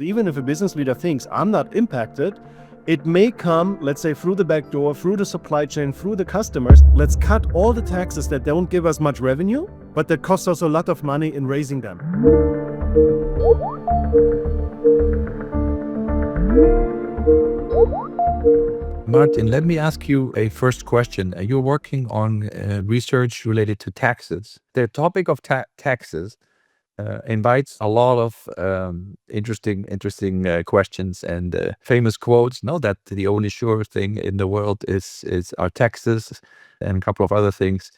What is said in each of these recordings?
Even if a business leader thinks I'm not impacted, it may come, let's say, through the back door, through the supply chain, through the customers. Let's cut all the taxes that don't give us much revenue, but that cost us a lot of money in raising them. Martin, let me ask you a first question. You're working on research related to taxes. The topic of taxes invites a lot of interesting questions and famous quotes. No, that the only sure thing in the world is our taxes, and a couple of other things.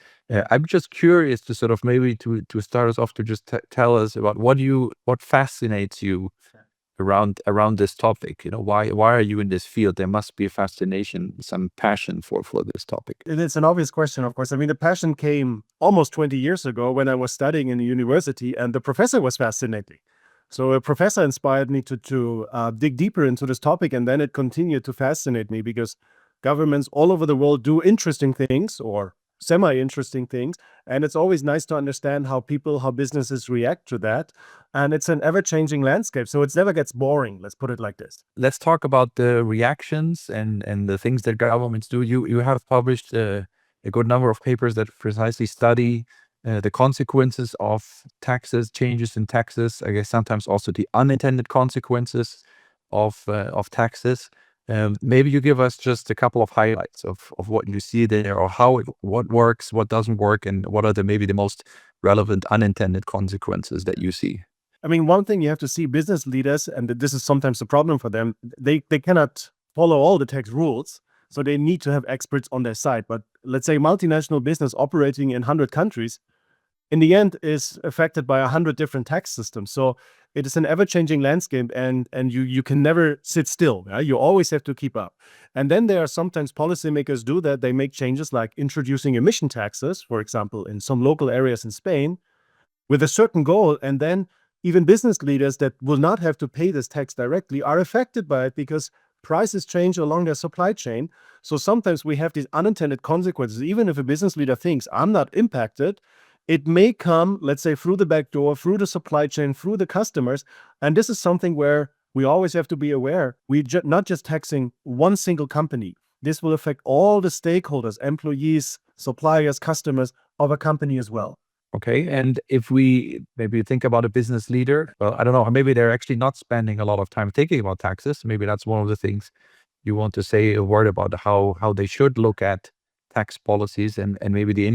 I'm just curious to sort of maybe to start us off to just tell us about what fascinates you around this topic. Why are you in this field? There must be a fascination, some passion for this topic. It's an obvious question, of course. I mean, the passion came almost 20 years ago when I was studying in the university, and the professor was fascinating. So a professor inspired me to dig deeper into this topic, and then it continued to fascinate me because governments all over the world do interesting things or semi-interesting things, and it's always nice to understand how businesses react to that. And it's an ever-changing landscape, so it never gets boring, let's put it like this. Let's talk about the reactions and the things that governments do. You have published a good number of papers that precisely study the consequences of taxes, changes in taxes, I guess sometimes also the unintended consequences of taxes. Maybe you give us just a couple of highlights of what you see there, or what works, what doesn't work, and what are maybe the most relevant unintended consequences that you see. I mean, one thing you have to see, business leaders, and this is sometimes a problem for them, they cannot follow all the tax rules, so they need to have experts on their side. But let's say multinational business operating in 100 countries, in the end is affected by 100 different tax systems. So it is an ever-changing landscape, and you can never sit still. Yeah? You always have to keep up. And then there are sometimes policymakers do that. They make changes like introducing emission taxes, for example, in some local areas in Spain, with a certain goal. And then even business leaders that will not have to pay this tax directly are affected by it because prices change along their supply chain. So sometimes we have these unintended consequences. Even if a business leader thinks I'm not impacted, it may come, let's say, through the back door, through the supply chain, through the customers. And this is something where we always have to be aware. We're not just taxing one single company. This will affect all the stakeholders, employees, suppliers, customers of a company as well. Okay, and if we maybe think about a business leader, well, I don't know, maybe they're actually not spending a lot of time thinking about taxes. Maybe that's one of the things you want to say a word about how they should look at tax policies and maybe the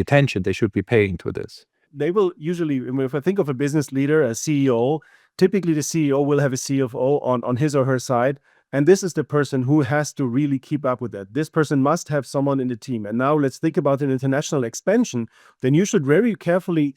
attention they should be paying to this. They will usually, if I think of a business leader, a CEO, typically the CEO will have a CFO on his or her side. And this is the person who has to really keep up with that. This person must have someone in the team. And now let's think about an international expansion. Then you should very carefully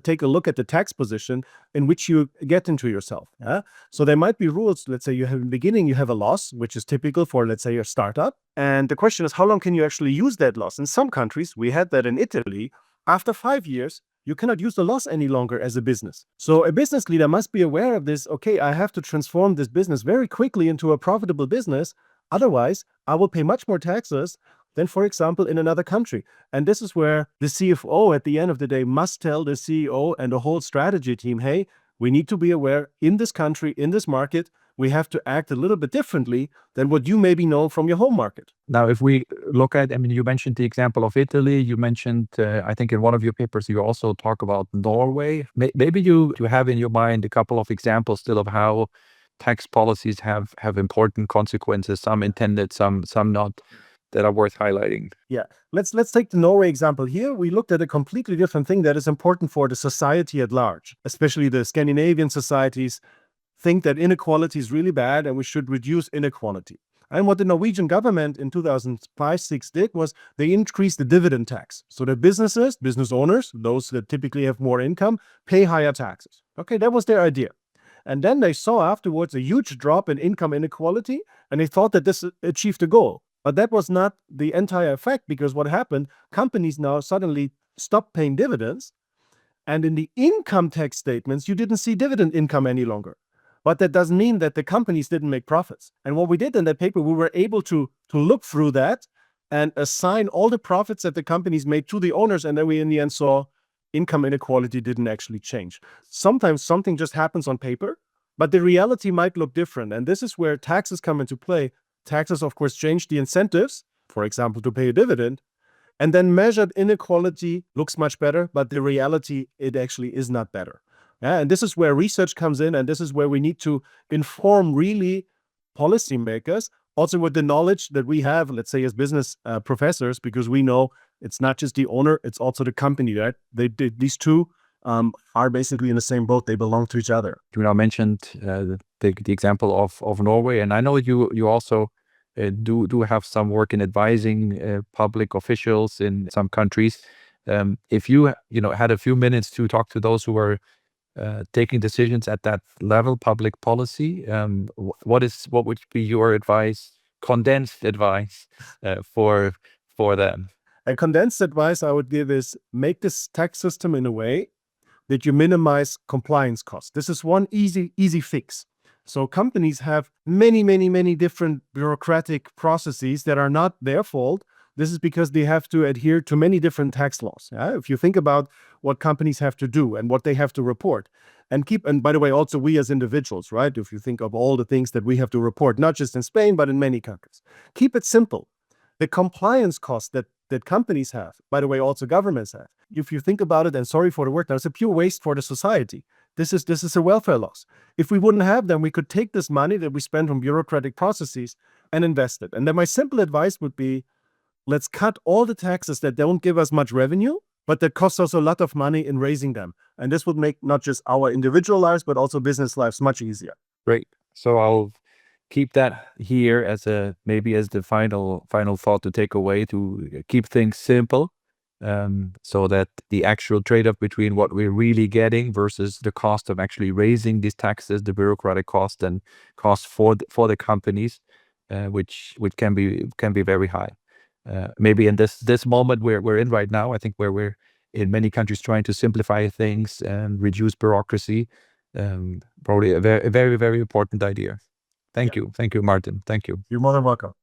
take a look at the tax position in which you get into yourself. Yeah? So there might be rules. Let's say you have in the beginning, you have a loss, which is typical for, let's say, your startup. And the question is, how long can you actually use that loss? In some countries, we had that in Italy. After 5 years, you cannot use the loss any longer as a business. So a business leader must be aware of this. Okay, I have to transform this business very quickly into a profitable business. Otherwise, I will pay much more taxes than, for example, in another country. And this is where the CFO at the end of the day must tell the CEO and the whole strategy team, hey, we need to be aware in this country, in this market, we have to act a little bit differently than what you maybe know from your home market. Now, if we look at, I mean, you mentioned the example of Italy. You mentioned, I think in one of your papers, you also talk about Norway. Maybe you have in your mind a couple of examples still of how tax policies have important consequences, some intended, some not, that are worth highlighting. Yeah, let's take the Norway example here. We looked at a completely different thing that is important for the society at large, especially the Scandinavian societies think that inequality is really bad and we should reduce inequality. And what the Norwegian government in 2005-06 did was they increased the dividend tax. So the business owners, those that typically have more income, pay higher taxes. Okay, that was their idea. And then they saw afterwards a huge drop in income inequality, and they thought that this achieved the goal. But that was not the entire effect, because what happened, companies now suddenly stopped paying dividends, and in the income tax statements, you didn't see dividend income any longer. But that doesn't mean that the companies didn't make profits. And what we did in that paper, we were able to look through that and assign all the profits that the companies made to the owners. And then we in the end saw income inequality didn't actually change. Sometimes something just happens on paper, but the reality might look different. And this is where taxes come into play. Taxes, of course, change the incentives, for example, to pay a dividend. And then measured inequality looks much better, but the reality, it actually is not better. Yeah, and this is where research comes in, and this is where we need to inform really policymakers, also with the knowledge that we have, let's say as business professors, because we know it's not just the owner, it's also the company, right? These two are basically in the same boat. They belong to each other. You now mentioned the example of Norway, and I know you also do have some work in advising public officials in some countries. If you had a few minutes to talk to those who are taking decisions at that level, public policy, what would be your advice, condensed advice for them? A condensed advice I would give is make this tax system in a way that you minimize compliance costs. This is one easy fix. So companies have many different bureaucratic processes that are not their fault. This is because they have to adhere to many different tax laws. Yeah? If you think about what companies have to do and what they have to report, and by the way, also we as individuals, right? If you think of all the things that we have to report, not just in Spain, but in many countries, keep it simple. The compliance costs that companies have, by the way, also governments have, if you think about it, and sorry for the word, now it's a pure waste for the society. This is a welfare loss. If we wouldn't have them, we could take this money that we spend on bureaucratic processes and invest it. And then my simple advice would be, let's cut all the taxes that don't give us much revenue, but that cost us a lot of money in raising them. And this would make not just our individual lives, but also business lives much easier. Great. So I'll keep that here as maybe as the final thought to take away, to keep things simple, so that the actual trade-off between what we're really getting versus the cost of actually raising these taxes, the bureaucratic cost and cost for the companies, which can be very high. Maybe in this moment we're in right now, I think where we're in many countries trying to simplify things and reduce bureaucracy, probably a very important idea. Thank you, Martin. Thank you. You're more than welcome.